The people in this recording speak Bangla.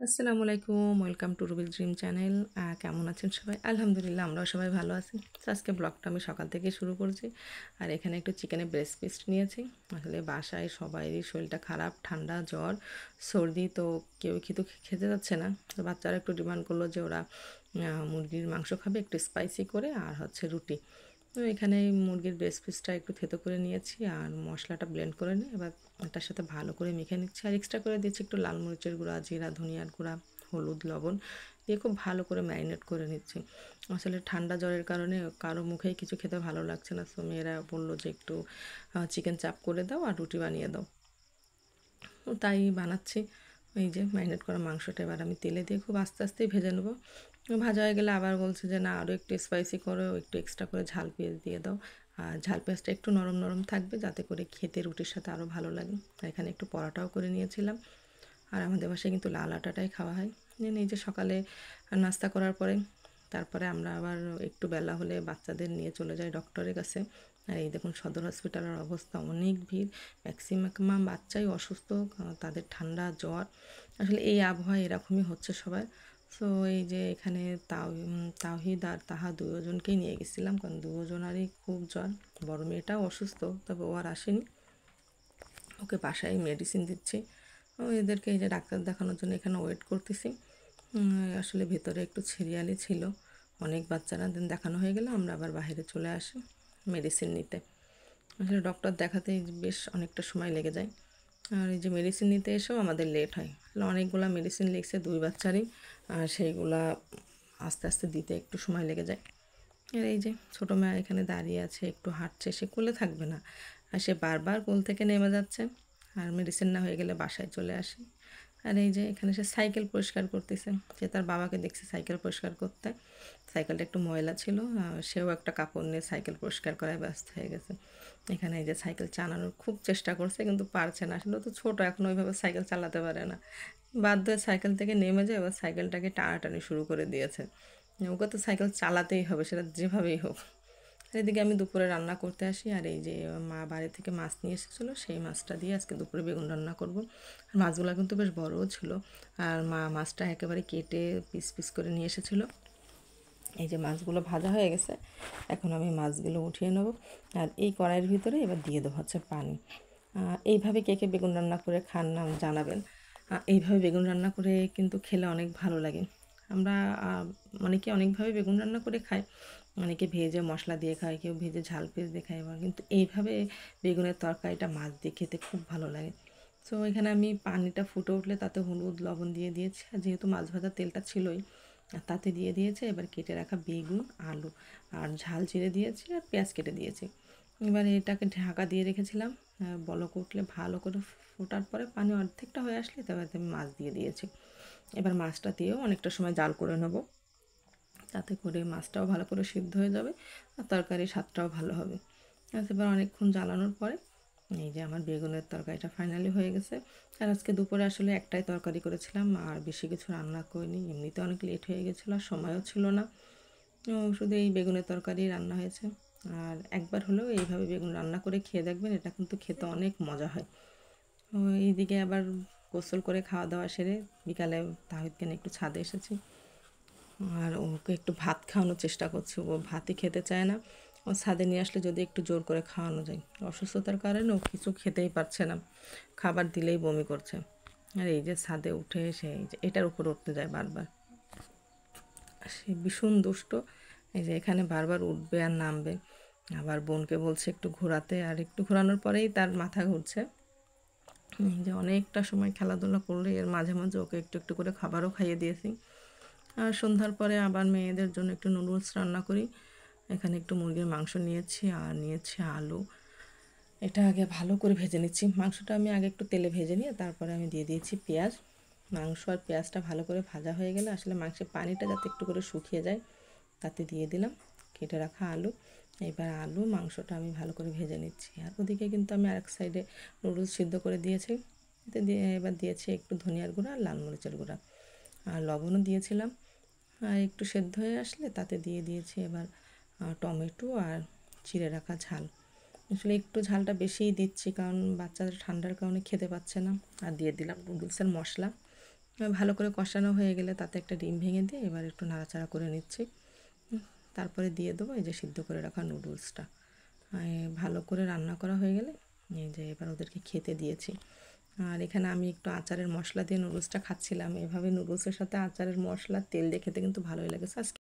আসসালামু আলাইকুম, welcome to Rubil dream channel. কেমন আছেন সবাই? আলহামদুলিল্লাহ আমরাও সবাই ভালো আছি। তো আজকে ব্লগটা আমি সকাল থেকে শুরু করছি। আর এখানে একটু চিকেনের ব্রেস্ট পিস নিয়েছি। আসলে বাসায় সবারই শরীরটা খারাপ, ঠান্ডা, জ্বর, সর্দি, তো কেউ কিন্তু খেতে যাচ্ছে না। তো বাচ্চারা একটু ডিমান্ড করলো যে ওরা মুরগির মাংস খাবে একটু স্পাইসি করে, আর হচ্ছে রুটি। তো এখানে মুরগির ব্রেস্ট পিসটা একটু থেতো করে নিয়েছি আর মশলাটা ব্লেন্ড করে নিয়ে এবার এটার সাথে ভালো করে মেখে নিচ্ছি। আর এক্সট্রা করে দিচ্ছি একটু লাল মরিচের গুঁড়া, জিরা, ধনিয়ার গুঁড়া, হলুদ, লবণ দিয়ে খুব ভালো করে ম্যারিনেট করে নিচ্ছি। আসলে ঠান্ডা জ্বরের কারণে কারো মুখেই কিছু খেতে ভালো লাগছে না, তো মেয়েরা বললো যে একটু চিকেন চাপ করে দাও আর রুটি বানিয়ে দাও। তাই বানাচ্ছি। এই যে ম্যারিনেট করা মাংসটা এবার আমি তেলে দিয়ে খুব আস্তে আস্তেই ভেজে নেবো। ভাজা হয়ে গেলে আবার বলছে যে না আরও একটু স্পাইসি করো, একটু এক্সট্রা করে ঝাল পেঁয়াজ দিয়ে দাও। আর ঝাল পেঁয়াজটা একটু নরম নরম থাকবে যাতে করে খেতে রুটির সাথে আরও ভালো লাগে। আর এখানে একটু পরোটাও করে নিয়েছিলাম। আর আমাদের বাসায় কিন্তু লাল আটাটাই খাওয়া হয়। এই যে সকালে নাস্তা করার পরে তারপরে আমরা আবার একটু বেলা হলে বাচ্চাদের নিয়ে চলে যাই ডক্টরের কাছে। আর এই দেখুন সদর হসপিটালের অবস্থা, অনেক ভিড়, ম্যাক্সিমাম বাচ্চাই অসুস্থ, তাদের ঠান্ডা জ্বর। আসলে এই আবহাওয়া এরকমই হচ্ছে সবার। সো এই যে এখানে তাওহিদ আর তাহা দুজনকেই নিয়ে গেছিলাম, কারণ দুজনারই খুব জ্বর। বড় মেয়েটাও অসুস্থ, তবে ও আর আসেনি, ওকে বাসায় মেডিসিন দিচ্ছি। ও এদেরকে এই যে ডাক্তার দেখানোর জন্য এখানে ওয়েট করতেছি। আসলে ভেতরে একটু সিরিয়ালি ছিল অনেক বাচ্চারা, দেন দেখানো হয়ে গেলে আমরা আবার বাইরে চলে আসি মেডিসিন নিতে। আসলে ডক্টর দেখাতে বেশ অনেকটা সময় লেগে যায়। আর এই যে মেডিসিন নিতে এসেও আমাদের লেট হয়। আসলে অনেকগুলো মেডিসিন লিখছে দুই বাচ্চারই, আর সেইগুলা আস্তে আস্তে দিতে একটু সময় লেগে যায়। আর এই যে ছোটো মেয়ে এখানে দাঁড়িয়ে আছে, একটু হাঁটছে, সে কোলে থাকবে না, আর সে বারবার কোল থেকে নেমে যাচ্ছে। আর মেডিসিন না হয়ে গেলে বাসায় চলে আসে। আর এই যে এখানে সে সাইকেল পরিষ্কার করতেছে, সে তার বাবাকে দেখছে সাইকেল পরিষ্কার করতে। সাইকেলটা একটু ময়লা ছিল, সেও একটা কাপড় নিয়ে সাইকেল পরিষ্কার করায় ব্যস্ত হয়ে গেছে। এখানে এই যে সাইকেল চালানোর খুব চেষ্টা করছে কিন্তু পারছে না, আসলে তো ছোটো, এখন ওইভাবে সাইকেল চালাতে পারে না। বাধ্য হয়ে সাইকেল থেকে নেমে যায়, এবার সাইকেলটাকে টানাটানি শুরু করে দিয়েছে। ওকে তো সাইকেল চালাতেই হবে, সেটা যেভাবেই হোক। আর এদিকে আমি দুপুরে রান্না করতে আসি, আর এই যে মা বাড়ি থেকে মাছ নিয়ে এসেছিলো, সেই মাছটা দিয়ে আজকে দুপুরে বেগুন রান্না করব। আর মাছগুলো কিন্তু বেশ বড়ও ছিল, আর মা মাছটা একেবারে কেটে পিস পিস করে নিয়ে এসেছিলো। এই যে মাছগুলো ভাজা হয়ে গেছে, এখন আমি মাছগুলো উঠিয়ে নেব। আর এই কড়াইয়ের ভিতরে এবার দিয়ে দেবো হচ্ছে পানি। এইভাবে কে কে বেগুন রান্না করে খান না জানাবেন। এইভাবে বেগুন রান্না করে কিন্তু খেলে অনেক ভালো লাগে। আমরা অনেকে অনেকভাবে বেগুন রান্না করে খাই, অনেকে ভেজে মশলা দিয়ে খায়, কেউ ভেজে ঝাল পেঁয়াজ দিয়ে খায়, এবার কিন্তু এইভাবে বেগুনের তরকারিটা মাছ দিয়ে খেতে খুব ভালো লাগে। সো এখানে আমি পানিটা ফুটে উঠলে তাতে হলুদ লবণ দিয়ে দিয়েছি, আর যেহেতু মাছ ভাজার তেলটা ছিলই আর তাতে দিয়ে দিয়েছে। এবার কেটে রাখা বেগুন, আলু আর ঝাল চিড়ে দিয়েছি, আর পেঁয়াজ কেটে দিয়েছি। এবার এটাকে ঢাকা দিয়ে রেখেছিলাম, বলক উঠলে ভালো করে ফোটার পরে পানি অর্ধেকটা হয়ে আসলে তবে আমি মাছ দিয়ে দিয়েছি। এবার মাছটা দিয়েও অনেকটা সময় জাল করে নেব, তাতে করে মাছটাও ভালো করে সিদ্ধ হয়ে যাবে আর তরকারির স্বাদটাও ভালো হবে। এবার অনেকক্ষণ জ্বালানোর পরে এই যে আমার বেগুনের তরকারিটা ফাইনালি হয়ে গেছে। আর আজকে দুপুরে আসলে একটাই তরকারি করেছিলাম, আর বেশি কিছু রান্না করিনি, এমনিতে অনেক লেট হয়ে গেছিলো আর সময়ও ছিল না। শুধু এই বেগুনের তরকারি রান্না হয়েছে। আর একবার হলেও এইভাবে বেগুন রান্না করে খেয়ে দেখবেন, এটা কিন্তু খেতে অনেক মজা হয়। এইদিকে আবার গোসল করে খাওয়া দাওয়া সেরে বিকালে তাহিদকে নিয়ে একটু ছাদে এসেছি, আর ওকে একটু ভাত খাওয়ানোর চেষ্টা করছি, ও ভাতই খেতে চায় না। ও ছাদে নিয়ে আসলে যদি একটু জোর করে খাওয়ানো যায়, অসুস্থতার কারণে ও কিছু খেতেই পারছে না, খাবার দিলেই বমি করছে। আর এই যে ছাদে উঠে এসে এই যে এটার উপর উঠতে যায় বারবার, সে ভীষণ দুষ্ট। এই যে এখানে বারবার উঠবে আর নামবে, আবার বোনকে বলছে একটু ঘোরাতে, আর একটু ঘোরানোর পরেই তার মাথা ঘুরছে। এই যে অনেকটা সময় খেলাধুলা করলে এর মাঝে মাঝে ওকে একটু একটু করে খাবারও খাইয়ে দিয়েছি। আর সন্ধ্যার পরে আবার মেয়েদের জন্য একটু নুডলস রান্না করি। এখানে একটু মুরগির মাংস নিয়েছি আর নিয়েছি আলু। এটা আগে ভালো করে ভেজে নিচ্ছি, মাংসটা আমি আগে একটু তেলে ভেজে নিয়ে তারপরে আমি দিয়ে দিয়েছি পেঁয়াজ। মাংস আর পেঁয়াজটা ভালো করে ভাজা হয়ে গেলে আসলে মাংসের পানিটা যাতে একটু করে শুকিয়ে যায়, তাতে দিয়ে দিলাম কেটে রাখা আলু। এবার আলু মাংসটা আমি ভালো করে ভেজে নিচ্ছি, আর ওদিকে কিন্তু আমি আরেক সাইডে নুডলস সিদ্ধ করে দিয়েছি। এতে দিয়ে এবার দিয়েছি একটু ধনিয়ার গুঁড়া আর লাল মরিচের গুঁড়া, আর লবণও দিয়েছিলাম। আর একটু সেদ্ধ হয়ে আসলে তাতে দিয়ে দিয়েছি এবার টমেটো আর চিড়ে রাখা ঝাল। আসলে একটু ঝালটা বেশিই দিচ্ছি, কারণ বাচ্চাদের ঠান্ডার কারণে খেতে পাচ্ছে না। আর দিয়ে দিলাম নুডলসের মশলা, ভালো করে কষানো হয়ে গেলে তাতে একটা ডিম ভেঙে দিয়ে এবার একটু নাড়াচাড়া করে নিচ্ছি। তারপরে দিয়ে দেবো এই যে সিদ্ধ করে রাখা নুডলসটা। ভালো করে রান্না করা হয়ে গেলে এই যে এবার ওদেরকে খেতে দিয়েছি। আর এখানে আমি একটু আচারের মশলা দিয়ে নুডলসটা খাচ্ছিলাম। এভাবে নুডলসের সাথে আচারের মশলা তেল দিয়ে খেতে কিন্তু ভালোই লাগে। আজকে